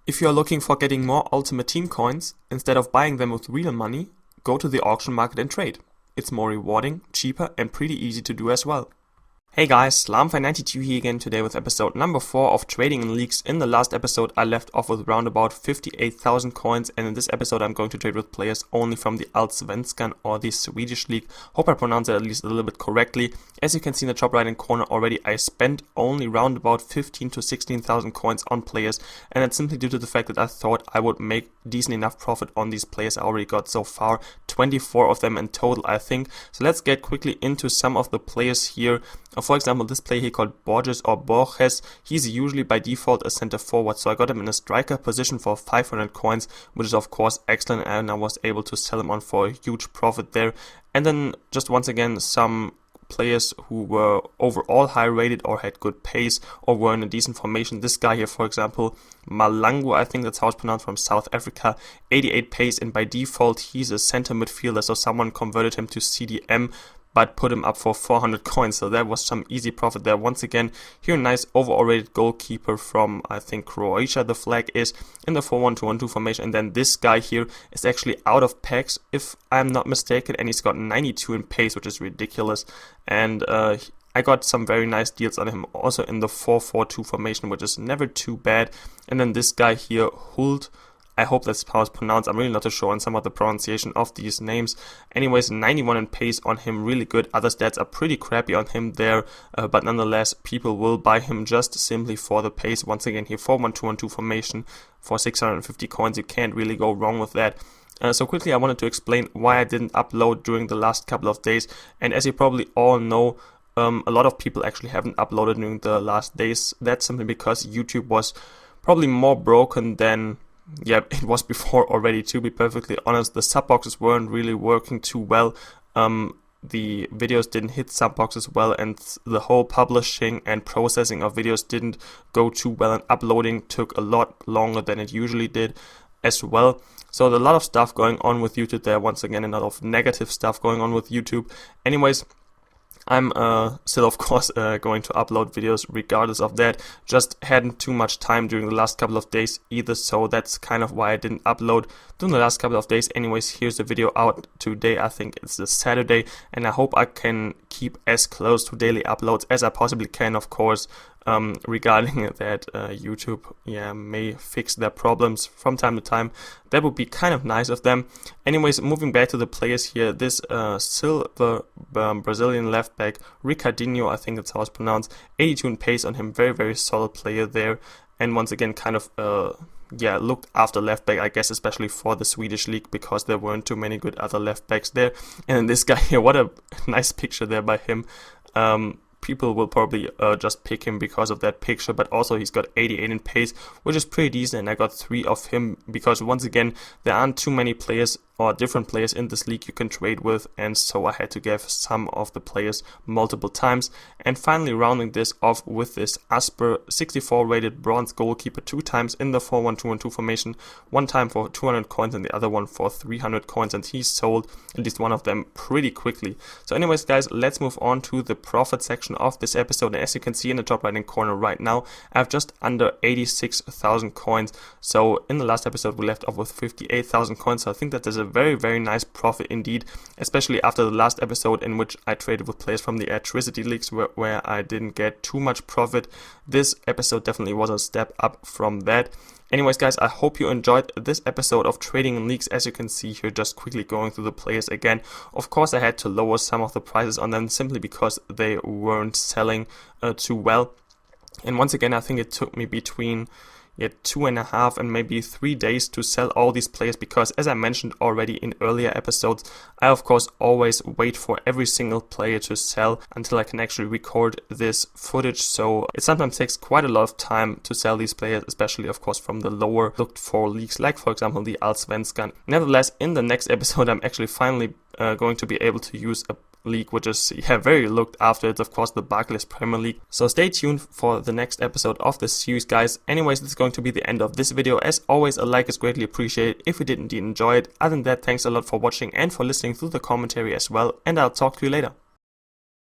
If you are looking for getting more Ultimate Team coins, instead of buying them with real money, go to the auction market and trade. It's more rewarding, cheaper and pretty easy to do as well. Hey guys, Slamfy92 here again today with episode number 4 of Trading in Leagues. In the last episode I left off with around about 58,000 coins, and in this episode I'm going to trade with players only from the Allsvenskan or the Swedish league. Hope I pronounced it at least a little bit correctly. As you can see in the top right hand corner already, I spent only around about 15 to 16,000 coins on players, and that's simply due to the fact that I thought I would make decent enough profit on these players. I already got so far 24 of them in total, I think. So let's get quickly into some of the players here. For example, this player here called Borges, he's usually by default a center forward, so I got him in a striker position for 500 coins, which is of course excellent, and I was able to sell him on for a huge profit there. And then just once again some players who were overall high rated or had good pace or were in a decent formation. This guy here, for example, Malango, I think that's how it's pronounced, from South Africa, 88 pace, and by default he's a center midfielder, so someone converted him to CDM but put him up for 400 coins, so that was some easy profit there. Once again, here a nice overall rated goalkeeper from, I think, Croatia, the flag is, in the 4-1-2-1-2 formation. And then this guy here is actually out of packs, if I'm not mistaken, and he's got 92 in pace, which is ridiculous. And I got some very nice deals on him also in the 4-4-2 formation, which is never too bad. And then this guy here, Hult, I hope that's how it's pronounced. I'm really not too sure on some of the pronunciation of these names. Anyways, 91 in pace on him, really good. Other stats are pretty crappy on him there, but nonetheless, people will buy him just simply for the pace. Once again, here 4-1-2-1-2 formation for 650 coins. You can't really go wrong with that. So quickly, I wanted to explain why I didn't upload during the last couple of days. And as you probably all know, a lot of people actually haven't uploaded during the last days. That's simply because YouTube was probably more broken than it was before already, to be perfectly honest. The sub boxes weren't really working too well. The videos didn't hit sub boxes well, and the whole publishing and processing of videos didn't go too well, and uploading took a lot longer than it usually did as well. So there's a lot of stuff going on with YouTube there. Once again, a lot of negative stuff going on with YouTube. Anyways, I'm still of course going to upload videos regardless of that. Just hadn't too much time during the last couple of days either, so that's kind of why I didn't upload during the last couple of days. Anyways, here's the video out today. I think it's the Saturday, and I hope I can keep as close to daily uploads as I possibly can, of course. Regarding that, YouTube may fix their problems from time to time. That would be kind of nice of them. Anyways, moving back to the players here, this silver Brazilian left back, Ricardinho, I think that's how it's pronounced, 82 in pace on him, very, very solid player there. And once again, kind of looked after left back, I guess, especially for the Swedish league, because there weren't too many good other left backs there. And this guy here, what a nice picture there by him. People will probably just pick him because of that picture, but also he's got 88 in pace, which is pretty decent, and I got 3 of him because, once again, there aren't too many players or different players in this league you can trade with, and so I had to give some of the players multiple times. And finally, rounding this off with this Asper 64 rated bronze goalkeeper 2 times in the 4-1-2-1-2 formation, one time for 200 coins and the other one for 300 coins, and he sold at least one of them pretty quickly. So anyways, guys, let's move on to the profit section of this episode. And as you can see in the top right hand corner right now, I have just under 86,000 coins. So in the last episode we left off with 58,000 coins, so I think that is a very, very nice profit indeed, especially after the last episode in which I traded with players from the electricity leagues where I didn't get too much profit. This episode definitely was a step up from that. Anyways, guys, I hope you enjoyed this episode of Trading in Leagues. As you can see here, just quickly going through the players again. Of course, I had to lower some of the prices on them simply because they weren't selling too well. And once again, I think it took me between 2.5 and maybe 3 days to sell all these players, because, as I mentioned already in earlier episodes, I of course always wait for every single player to sell until I can actually record this footage. So it sometimes takes quite a lot of time to sell these players, especially of course from the lower looked for leagues, like for example the Allsvenskan. Nevertheless, in the next episode I'm actually finally going to be able to use a league which is very looked after. It's of course the Barclays Premier League. So stay tuned for the next episode of this series, guys. Anyways, this is going to be the end of this video. As always, a like is greatly appreciated if you did indeed enjoy it. Other than that, thanks a lot for watching and for listening through the commentary as well, and I'll talk to you later.